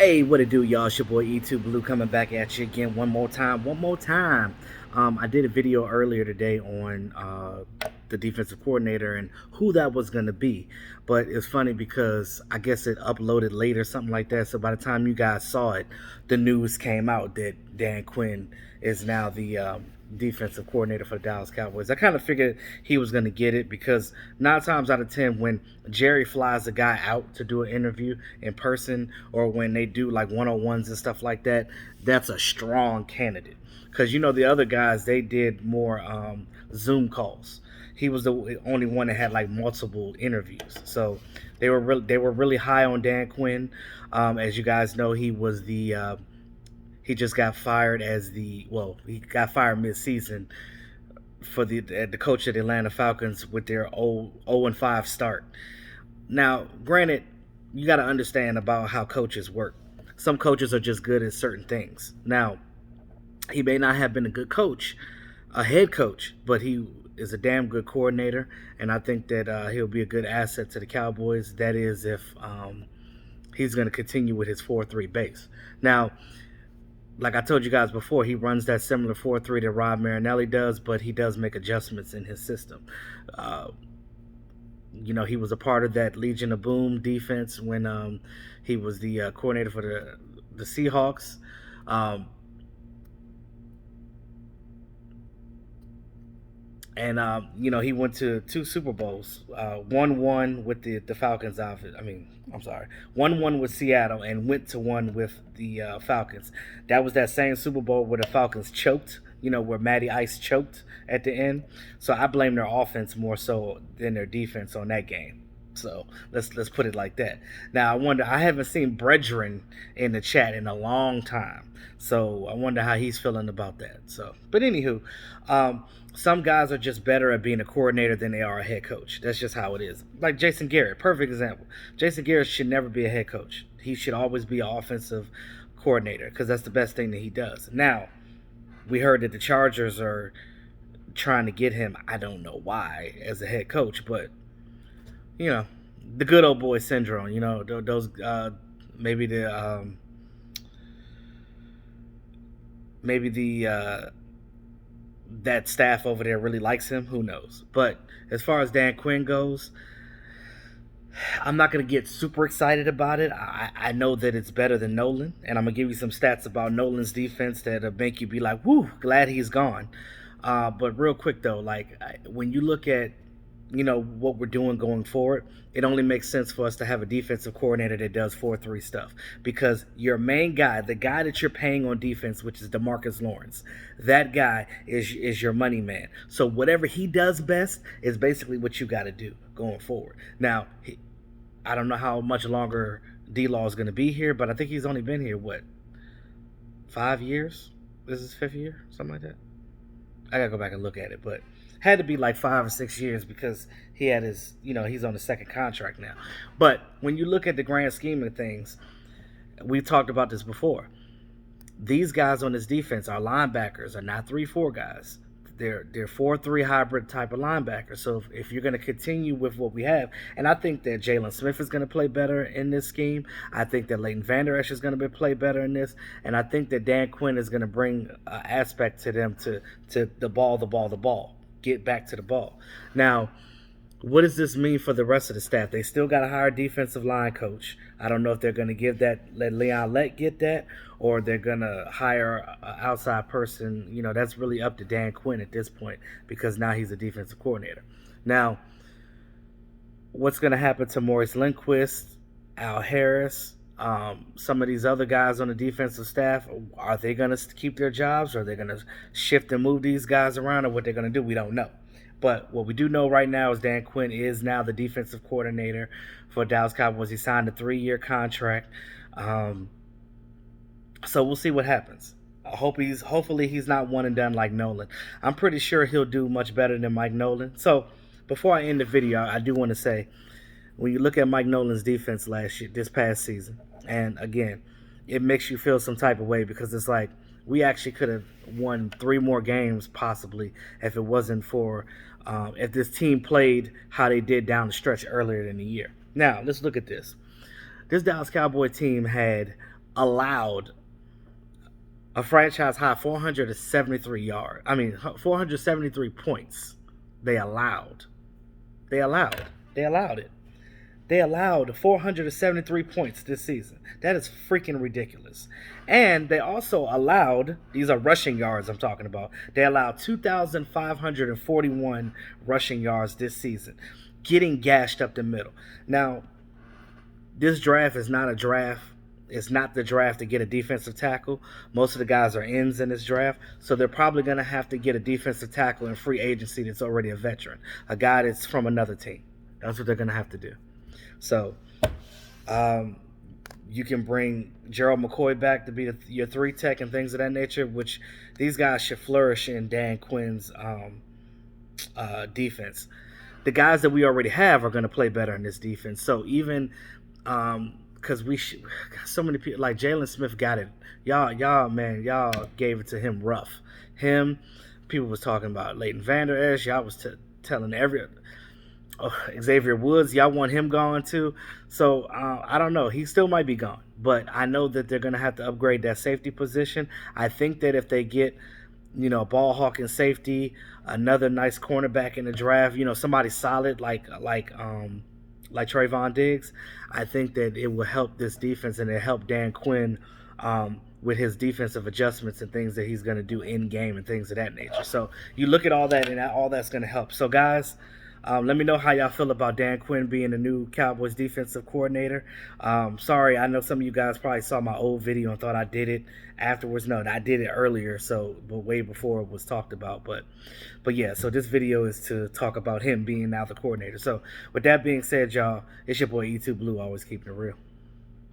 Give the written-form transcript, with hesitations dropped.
Hey, what it do, y'all? It's your boy E2 Blue coming back at you again one more time. I did a video earlier today on the defensive coordinator and who that was going to be. But it's funny because I guess it uploaded late or something like that. So by the time you guys saw it, the news came out that Dan Quinn is now the defensive coordinator for the Dallas Cowboys. I kind of figured he was going to get it because 9 times out of 10, when Jerry flies a guy out to do an interview in person or when they do like one-on-ones and stuff like that, that's a strong candidate. Because the other guys, they did more Zoom calls. He was the only one that had like multiple interviews, so they were really high on Dan Quinn. As you guys know, he just got fired he got fired mid-season for the coach of the Atlanta Falcons with their 0-5 start. Now, granted, you got to understand about how coaches work. Some coaches are just good at certain things. Now, he may not have been a good coach, a head coach, but he is a damn good coordinator, and I think that he'll be a good asset to the Cowboys. That is, if he's going to continue with his 4-3 base. Now, like I told you guys before, he runs that similar 4-3 that Rob Marinelli does, but he does make adjustments in his system. Uh, he was a part of that Legion of Boom defense when he was the coordinator for the Seahawks. Um, and he went to two Super Bowls. Won one with the Falcons outfit. I'm sorry, won one with Seattle and went to one with the Falcons. That was that same Super Bowl where the Falcons choked. Where Matty Ice choked at the end. So I blame their offense more so than their defense on that game. So let's put it like that. Now I wonder. I haven't seen Brethren in the chat in a long time, so I wonder how he's feeling about that. So, but anywho, some guys are just better at being a coordinator than they are a head coach. That's just how it is. Like Jason Garrett, perfect example. Jason Garrett should never be a head coach. He should always be an offensive coordinator because that's the best thing that he does. Now, we heard that the Chargers are trying to get him. I don't know why as a head coach, but the good old boy syndrome. Those maybe the that staff over there really likes him. Who knows? But as far as Dan Quinn goes, I'm not going to get super excited about it. I know that it's better than Nolan, and I'm going to give you some stats about Nolan's defense that'll make you be like, whoo, glad he's gone. But real quick, though, when you look at what we're doing going forward, it only makes sense for us to have a defensive coordinator that does 4-3 stuff, because your main guy, the guy that you're paying on defense, which is DeMarcus Lawrence, that guy is your money man. So whatever he does best is basically what you got to do going forward. Now, I don't know how much longer D-Law is going to be here, but I think he's only been here 5 years. This is his 5th year, something like that. I gotta go back and look at it, but had to be like 5 or 6 years because he had his, he's on the second contract now. But when you look at the grand scheme of things, we've talked about this before. These guys on this defense, our linebackers, are not 3-4 guys. They're 4-3 hybrid type of linebackers. So if you're going to continue with what we have, and I think that Jalen Smith is going to play better in this scheme. I think that Leighton Vander Esch is going to play better in this, and I think that Dan Quinn is going to bring aspect to them to the ball. Get back to the ball. Now, what does this mean for the rest of the staff? They still got to hire a defensive line coach. I don't know if they're going to let Leon Lett get that, or they're going to hire an outside person. That's really up to Dan Quinn at this point because now he's a defensive coordinator. Now, what's going to happen to Maurice Lindquist, Al Harris, some of these other guys on the defensive staff? Are they going to keep their jobs, or are they going to shift and move these guys around, or what they're going to do? We don't know. But what we do know right now is Dan Quinn is now the defensive coordinator for Dallas Cowboys. He signed a 3-year contract. So we'll see what happens. Hopefully he's not one and done like Nolan. I'm pretty sure he'll do much better than Mike Nolan. So before I end the video, I do want to say, when you look at Mike Nolan's defense this past season, and again, it makes you feel some type of way because it's like we actually could have won 3 more games possibly if it wasn't for if this team played how they did down the stretch earlier in the year. Now, let's look at this. This Dallas Cowboy team had allowed a franchise high 473 points. They allowed. They allowed. They allowed it. They allowed 473 points this season. That is freaking ridiculous. And they also allowed, these are rushing yards I'm talking about, they allowed 2,541 rushing yards this season, getting gashed up the middle. Now, this draft is not a draft. It's not the draft to get a defensive tackle. Most of the guys are ends in this draft, so they're probably going to have to get a defensive tackle in free agency that's already a veteran, a guy that's from another team. That's what they're going to have to do. So, you can bring Gerald McCoy back to be your 3 tech and things of that nature, which these guys should flourish in Dan Quinn's defense. The guys that we already have are going to play better in this defense. So even because so many people like Jalen Smith got it. Y'all gave it to him rough. People was talking about Leighton Vander Esch. Y'all was telling Xavier Woods, y'all want him gone too. So I don't know. He still might be gone, but I know that they're going to have to upgrade that safety position. I think that if they get, ball hawking safety, another nice cornerback in the draft, somebody solid like Trayvon Diggs, I think that it will help this defense and it help Dan Quinn with his defensive adjustments and things that he's going to do in game and things of that nature. So you look at all that and all that's going to help. So guys, let me know how y'all feel about Dan Quinn being the new Cowboys defensive coordinator. Sorry, I know some of you guys probably saw my old video and thought I did it afterwards. No, I did it earlier, but way before it was talked about. But yeah, so this video is to talk about him being now the coordinator. So with that being said, y'all, it's your boy E2 Blue, always keeping it real.